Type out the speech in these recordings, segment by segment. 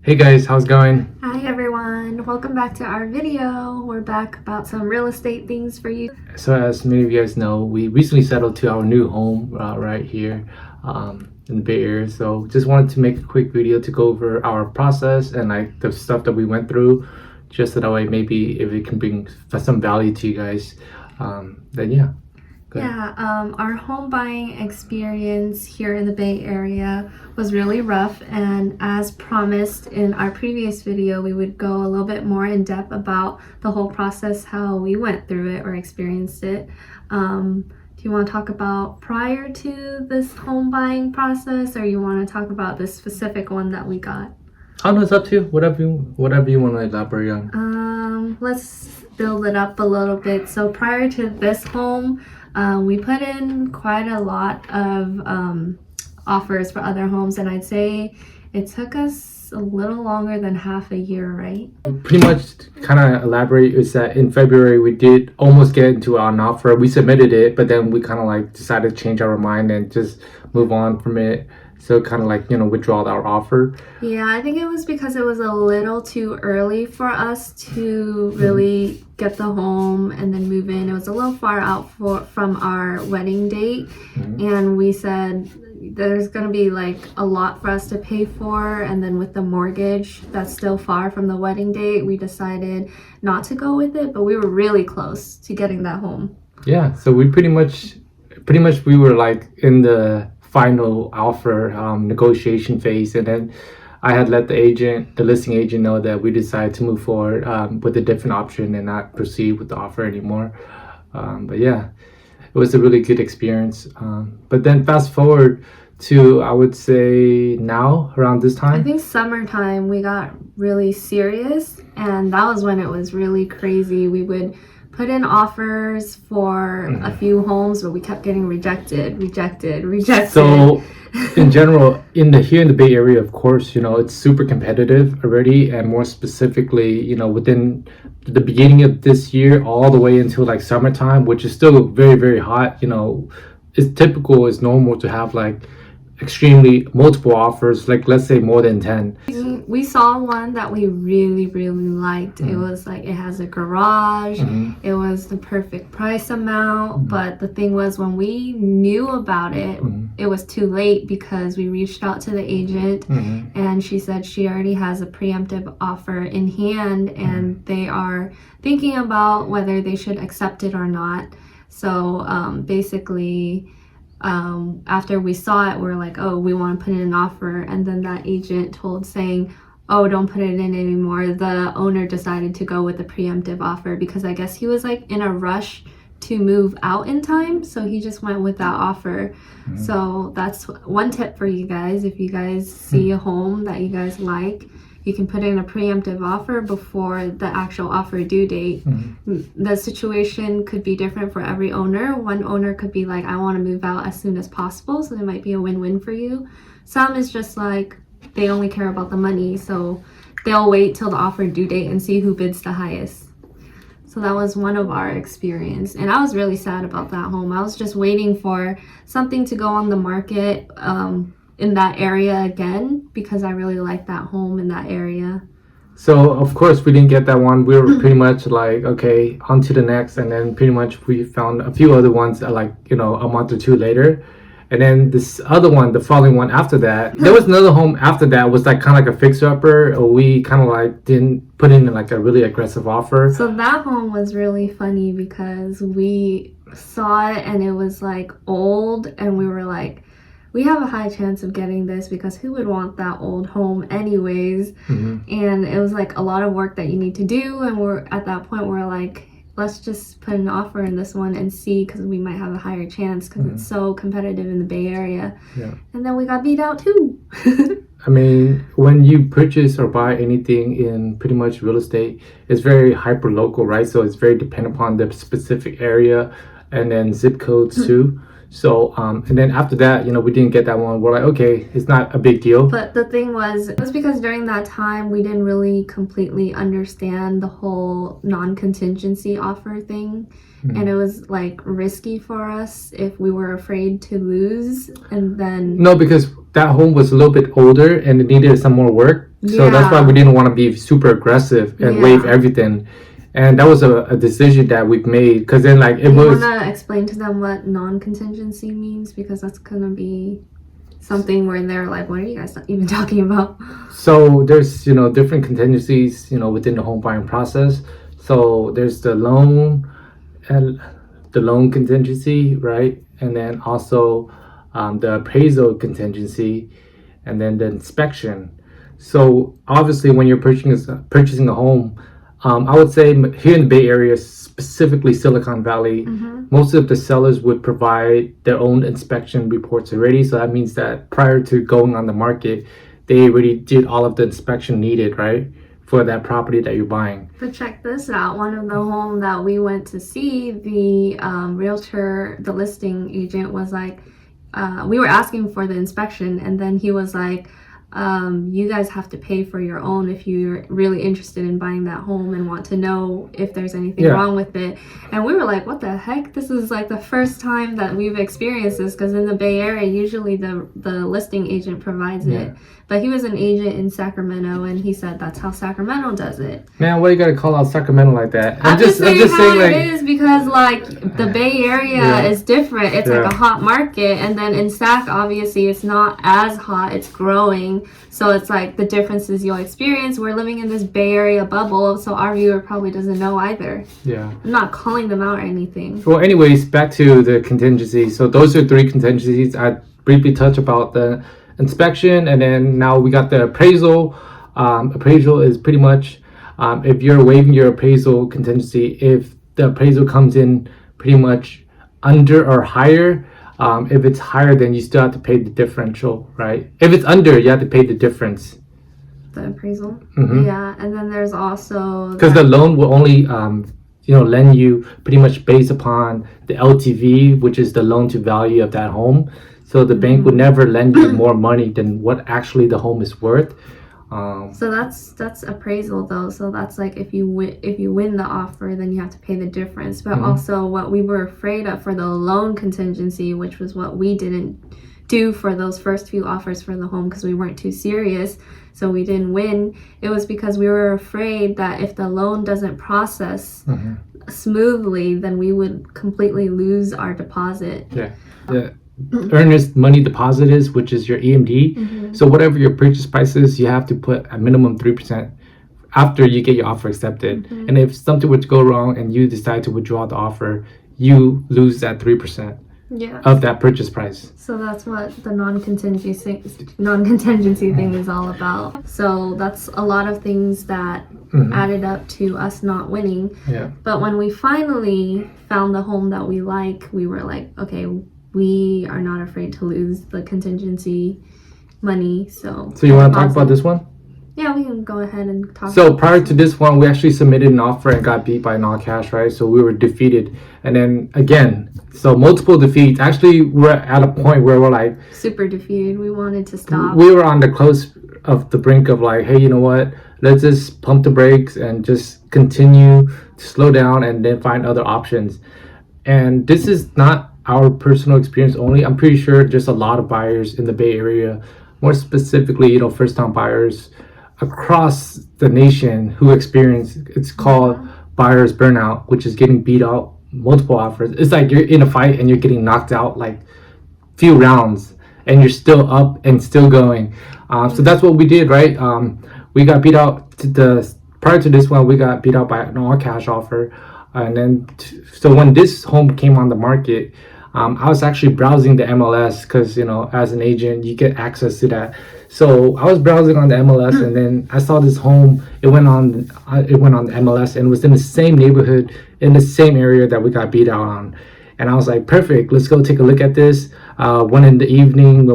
Hey guys, how's it going? Hi everyone, welcome back to our video. We're back about some real estate things for you. So as many of you guys know, we recently settled to our new home right here in the Bay Area. So just wanted to make a quick video to go over our process and like the stuff that we went through, just so that way maybe if it can bring some value to you guys, then yeah. Our home buying experience here in the Bay Area was really rough, and as promised in our previous video, we would go a little bit more in depth about the whole process, how we went through it or experienced it. Do you want to talk about prior to this home buying process, or you want to talk about this specific one that we got? I don't know, it's up to you. Whatever you want to elaborate on. Let's build it up a little bit. So prior to this home, we put in quite a lot of offers for other homes, and I'd say it took us a little longer than half a year, right? Pretty much kind of elaborate is that in February we did almost get into an offer. We submitted it, but then we kind of like decided to change our mind and just move on from it. So kind of like, withdraw our offer. Yeah, I think it was because it was a little too early for us to really get the home and then move in. It was a little far out from our wedding date. And we said there's going to be like a lot for us to pay for. And then with the mortgage, that's still far from the wedding date. We decided not to go with it, but we were really close to getting that home. Yeah, so we pretty much we were like in the final offer negotiation phase, and then I had let the listing agent know that we decided to move forward with a different option and not proceed with the offer anymore. But yeah, it was a really good experience. But then fast forward to, I would say now around this time, I think summertime, we got really serious, and that was when it was really crazy. We would put in offers for a few homes, but we kept getting rejected. So in general, here in the Bay Area, of course, it's super competitive already, and more specifically, within the beginning of this year all the way until like summertime, which is still very, very hot. It's normal to have like extremely multiple offers, like let's say more than 10. We saw one that we really, really liked. It was like, it has a garage, it was the perfect price amount, but the thing was, when we knew about it, it was too late because we reached out to the agent and she said she already has a preemptive offer in hand and they are thinking about whether they should accept it or not. So basically, after we saw it, we're like, oh, we want to put in an offer, and then that agent saying, oh, don't put it in anymore. The owner decided to go with the preemptive offer because I guess he was like in a rush to move out in time, so he just went with that offer. So that's one tip for you guys. If you guys see a home that you guys like, you can put in a preemptive offer before the actual offer due date. The situation could be different for every owner. One owner could be like, I want to move out as soon as possible, so it might be a win-win for you. Some is just like, they only care about the money, so they'll wait till the offer due date and see who bids the highest. So that was one of our experience, and I was really sad about that home. I was just waiting for something to go on the market in that area again because I really like that home in that area. So of course we didn't get that one. We were pretty much like, okay, on to the next, and then pretty much we found a few other ones like a month or two later. And then this other one, the following one after that, there was another home after that, was like kind of like a fixer-upper, or we kind of like didn't put in like a really aggressive offer. So that home was really funny because we saw it and it was like old, and we were like, we have a high chance of getting this because who would want that old home anyways? And it was like a lot of work that you need to do, and we're at that point we're like, let's just put an offer in this one and see, because we might have a higher chance because it's so competitive in the Bay Area. And then we got beat out too. I mean, when you purchase or buy anything in pretty much real estate, it's very hyper local, right? So it's very dependent upon the specific area and then zip codes too. So and then after that, we didn't get that one. We're like, okay, it's not a big deal. But the thing was, it was because during that time we didn't really completely understand the whole non-contingency offer thing. And it was like risky for us if we were afraid to lose. And then no, because that home was a little bit older and it needed some more work. So that's why we didn't want to be super aggressive and waive everything. And that was a decision that we've made, because then like it was. You want to explain to them what non-contingency means, because that's gonna be something where they're like, what are you guys even talking about? So there's different contingencies within the home buying process. So there's the loan and the loan contingency, right? And then also the appraisal contingency, and then the inspection. So obviously when you're purchasing a home, I would say here in the Bay Area, specifically Silicon Valley, most of the sellers would provide their own inspection reports already. So that means that prior to going on the market, they already did all of the inspection needed, right, for that property that you're buying. But check this out. One of the homes that we went to see, the realtor, the listing agent was like, we were asking for the inspection, and then he was like, you guys have to pay for your own if you're really interested in buying that home and want to know if there's anything wrong with it. And we were like, what the heck? This is like the first time that we've experienced this, because in the Bay Area, usually the listing agent provides it. But he was an agent in Sacramento, and he said that's how Sacramento does it. Man, why you gotta call out Sacramento like that? I'm just saying how it is, because like the Bay Area is different. It's like a hot market, and then in Sac, obviously, it's not as hot. It's growing, so it's like the differences you'll experience. We're living in this Bay Area bubble, so our viewer probably doesn't know either. Yeah, I'm not calling them out or anything. Well, anyways, back to the contingency. So those are 3 contingencies. I briefly touched about the inspection, and then now we got the appraisal. Appraisal is pretty much if you're waiving your appraisal contingency, if the appraisal comes in pretty much under or higher. If it's higher, then you still have to pay the differential, right? If it's under, you have to pay the difference. The appraisal? Yeah, and then there's also... Because the loan will only lend you pretty much based upon the LTV, which is the loan to value of that home. So the bank would never lend you more money than what actually the home is worth. So that's appraisal though. So that's like if you win the offer, then you have to pay the difference. But also what we were afraid of for the loan contingency, which was what we didn't do for those first few offers for the home because we weren't too serious. So we didn't win. It was because we were afraid that if the loan doesn't process smoothly, then we would completely lose our deposit. Yeah. Earnest money deposit is, which is your EMD. So whatever your purchase price is, you have to put a minimum 3% after you get your offer accepted. And if something were to go wrong and you decide to withdraw the offer, you lose that 3% of that purchase price. So that's what the non-contingency thing is all about. So that's a lot of things that added up to us not winning. But when we finally found the home that we like, we were like, okay, we are not afraid to lose the contingency money. So you want to talk about this one? Yeah, we can go ahead and talk. So prior to this one, we actually submitted an offer and got beat by non-cash, right? So we were defeated. And then again, so multiple defeats. Actually, we're at a point where we're like... super defeated. We wanted to stop. We were on the close of the brink of like, hey, you know what? Let's just pump the brakes and just continue to slow down and then find other options. And this is not our personal experience only. I'm pretty sure there's a lot of buyers in the Bay Area, more specifically, first-time buyers across the nation who experience, it's called buyer's burnout, which is getting beat out multiple offers. It's like you're in a fight and you're getting knocked out like few rounds and you're still up and still going. So that's what we did, right? We got beat out prior to this one, we got beat out by an all-cash offer. And then, so when this home came on the market, I was actually browsing the MLS because, as an agent, you get access to that. So I was browsing on the MLS and then I saw this home. It went on the MLS and was in the same neighborhood, in the same area that we got beat out on. And I was like, perfect, let's go take a look at this. One in the evening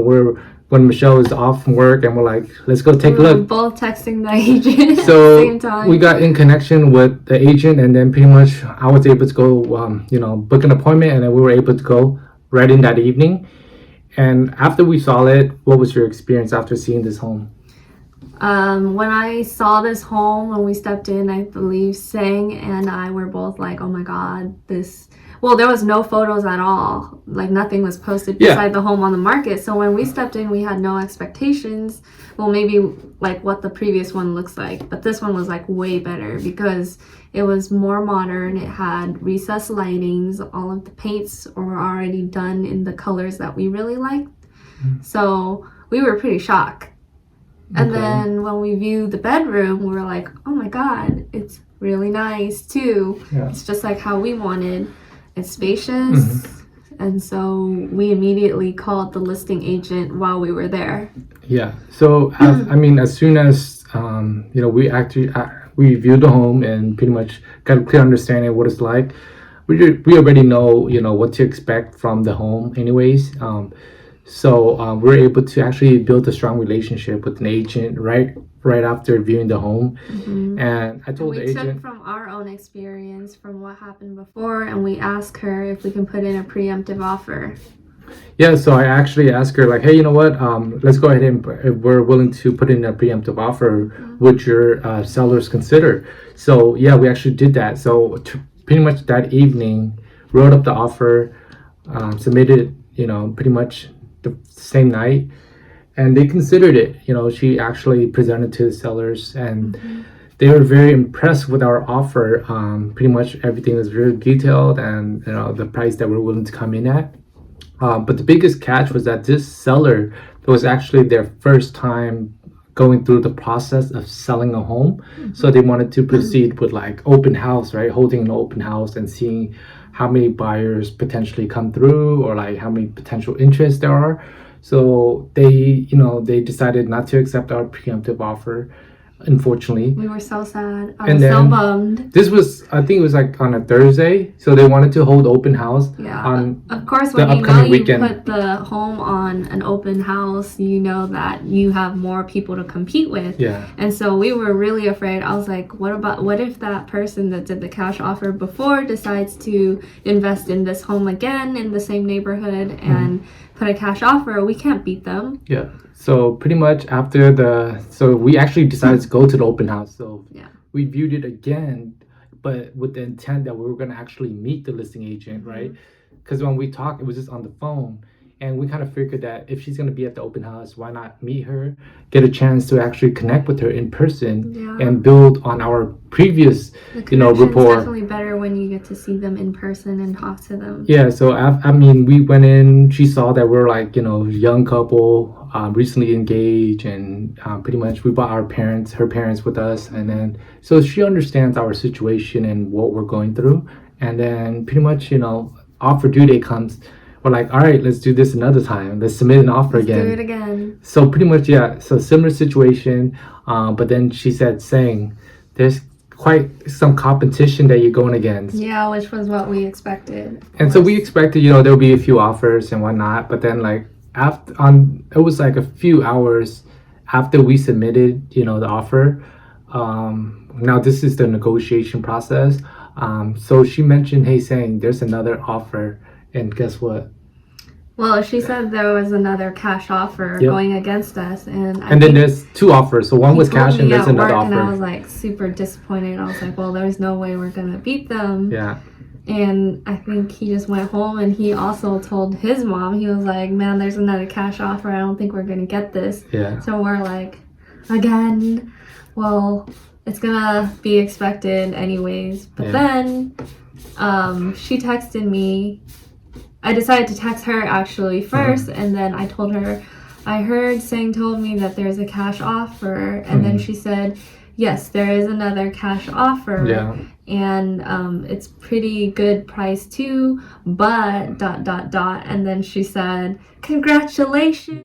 when Michelle is off from work, and we're like, let's go take a look. Both texting the agent at the same time. We got in connection with the agent, and then pretty much I was able to go, book an appointment, and then we were able to go right in that evening. And after we saw it, what was your experience after seeing this home? When I saw this home, when we stepped in, I believe Sang and I were both like, oh my God, well, there was no photos at all. Like nothing was posted Yeah. beside the home on the market. So when we stepped in, we had no expectations. Well, maybe like what the previous one looks like, but this one was like way better because it was more modern. It had recessed lightings. All of the paints were already done in the colors that we really liked. So we were pretty shocked. And Okay. then when we viewed the bedroom, we were like, oh my God, it's really nice too. Yeah. It's just like how we wanted. It's spacious. And so we immediately called the listing agent while we were there. Yeah. So as soon as we viewed the home and pretty much got a clear understanding of what it's like, we already know what to expect from the home, anyways. So we're able to actually build a strong relationship with an agent right after viewing the home. And I told the We took agent, from our own experience from what happened before, and we asked her if we can put in a preemptive offer. yeah. So I actually asked her like, hey, you know what? Let's go ahead and if we're willing to put in a preemptive offer, would your sellers consider? So yeah, we actually did that. So pretty much that evening, wrote up the offer, submitted, pretty much the same night, and they considered it. She actually presented to the sellers, and they were very impressed with our offer. Pretty much everything was very detailed, and the price that we're willing to come in at. But the biggest catch was that this seller, it was actually their first time going through the process of selling a home. So they wanted to proceed with like open house, right? Holding an open house and seeing how many buyers potentially come through, or like how many potential interests there are. So they decided not to accept our preemptive offer, unfortunately. We were so sad. I And was so then- bummed. This was, I think it was like on a Thursday, so they wanted to hold open house Yeah. on Of course, the when you know upcoming you weekend. put the home on an open house, you know that you have more people to compete with. Yeah. And so we were really afraid. I was like, what if that person that did the cash offer before decides to invest in this home again in the same neighborhood and put a cash offer? We can't beat them. Yeah. So pretty much so we actually decided to go to the open house. So Yeah. we viewed it again, but with the intent that we were going to actually meet the listing agent, right? Because when we talked, it was just on the phone. And we kind of figured that if she's going to be at the open house, why not meet her, get a chance to actually connect with her in person, Yeah. and build on our previous, The connection's rapport. definitely better when you get to see them in person and talk to them. Yeah, so we went in, she saw that we're like, young couple, recently engaged, and pretty much we brought her parents with us. And then, so she understands our situation and what we're going through. And then pretty much, offer due date comes. We're like, all right, let's do this another time. Let's submit an offer Let's again. do it again. So pretty much, yeah. So similar situation, but then she said, saying there's quite some competition that you're going against. Yeah, which was what we expected. And so we expected, there'll be a few offers and whatnot. But then like it was like a few hours after we submitted, the offer. Now this is the negotiation process. So she mentioned, hey, saying there's another offer, and guess what? Well, she said there was another cash offer Yep. going against us, and And then there's two offers. So one was cash and there's another And I was offer. like super disappointed. I was like, well, there's no way we're gonna beat them. Yeah. And I think he just went home and he also told his mom. He was like, man, there's another cash offer. I don't think we're gonna get this. Yeah. So we're like, again, well, it's gonna be expected anyways. But Yeah. then she texted me. I decided to text her actually first, and then I told her, I heard Sang told me that there's a cash offer, and then she said, yes, there is another cash offer. Yeah. And it's pretty good price too, but ... And then she said, congratulations.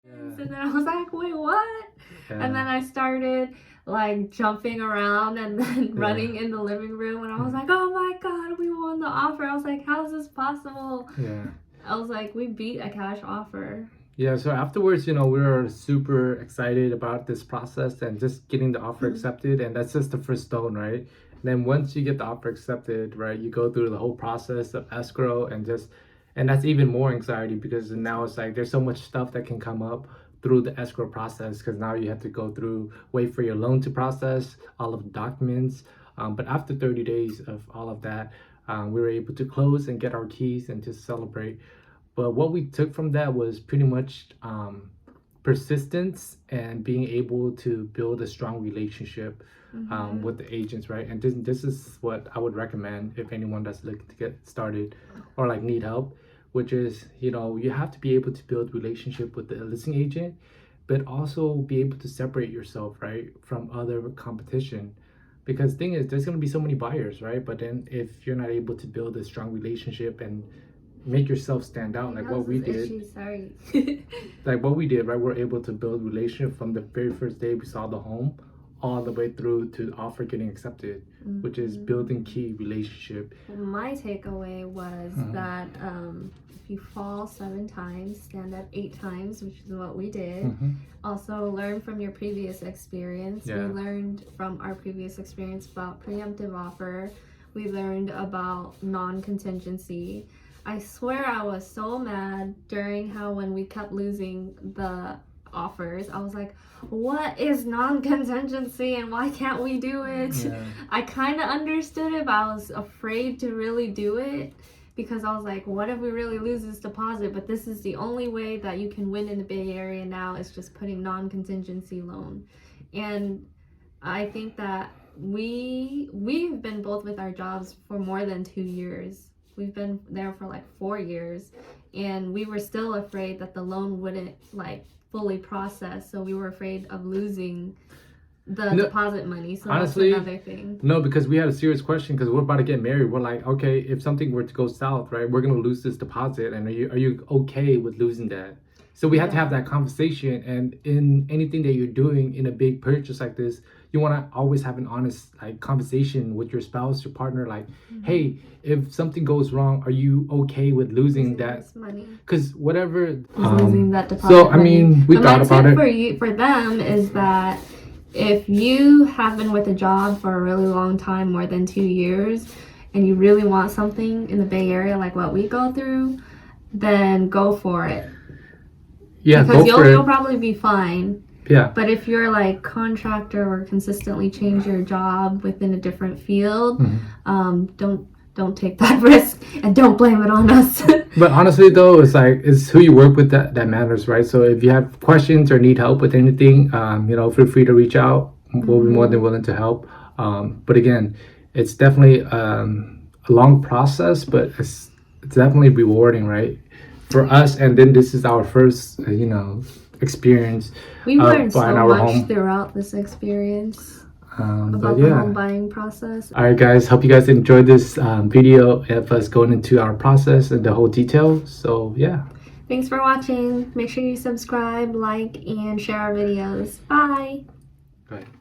And then I was like, wait, what? Yeah. And then I started like jumping around and then running in the living room, and I was like, oh my god, we won the offer. I was like, how is this possible? Yeah. I was like, we beat a cash offer. Yeah, so afterwards, we were super excited about this process and just getting the offer accepted, and that's just the first stone, right? And then once you get the offer accepted, right, you go through the whole process of escrow, and that's even more anxiety, because now it's like there's so much stuff that can come up through the escrow process, because now you have to wait for your loan to process all of the documents, But after 30 days of all of that, we were able to close and get our keys and just celebrate. But what we took from that was pretty much persistence and being able to build a strong relationship with the agents, right? And this is what I would recommend if anyone that's looking to get started or like need help, which is, you know, you have to be able to build relationship with the listing agent, but also be able to separate yourself, right, from other competition. Because the thing is, there's going to be so many buyers, right? But then if you're not able to build a strong relationship and make yourself stand out, like what we did, like what we did, right? We're able to build relationship from the very first day we saw the home all the way through to offer getting accepted, which is building key relationship. My takeaway was that if you fall 7 times, stand up 8 times, which is what we did. Also learn from your previous experience. We learned from our previous experience about preemptive offer. We learned about non-contingency. I swear I was so mad during how when we kept losing the offers. I was like, what is non-contingency and why can't we do it? I kind of understood it, but I was afraid to really do it because I was like, what if we really lose this deposit? But this is the only way that you can win in the Bay Area now, is just putting non-contingency loan. And I think that we've been both with our jobs for more than 2 years. We've been there for like 4 years, and we were still afraid that the loan wouldn't like fully process, so we were afraid of losing the deposit money. So honestly, that's another thing. No, because we had a serious question because we're about to get married. We're like, okay, if something were to go south, right, we're gonna lose this deposit, and are you okay with losing that? So we had to have that conversation. And in anything that you're doing in a big purchase like this, you want to always have an honest like conversation with your spouse, your partner, like, hey, if something goes wrong, are you okay with losing that money? Because whatever, losing that deposit. So I mean, we thought about it. For them is that if you have been with a job for a really long time, more than 2 years, and you really want something in the Bay Area like what we go through, then go for it. Yeah, because you'll probably be fine. Yeah. But if you're like contractor or consistently change your job within a different field, don't take that risk and don't blame it on us. But honestly though, it's who you work with that matters, right? So if you have questions or need help with anything, you know, feel free to reach out. We'll be more than willing to help. But again, it's definitely a long process, but it's definitely rewarding, right? For us. And then this is our first, you know, experience. We learned so much throughout this experience about the home buying process. All right, guys, hope you guys enjoyed this video of us going into our process and the whole detail. So yeah, thanks for watching. Make sure you subscribe, like, and share our videos. Bye. Go ahead.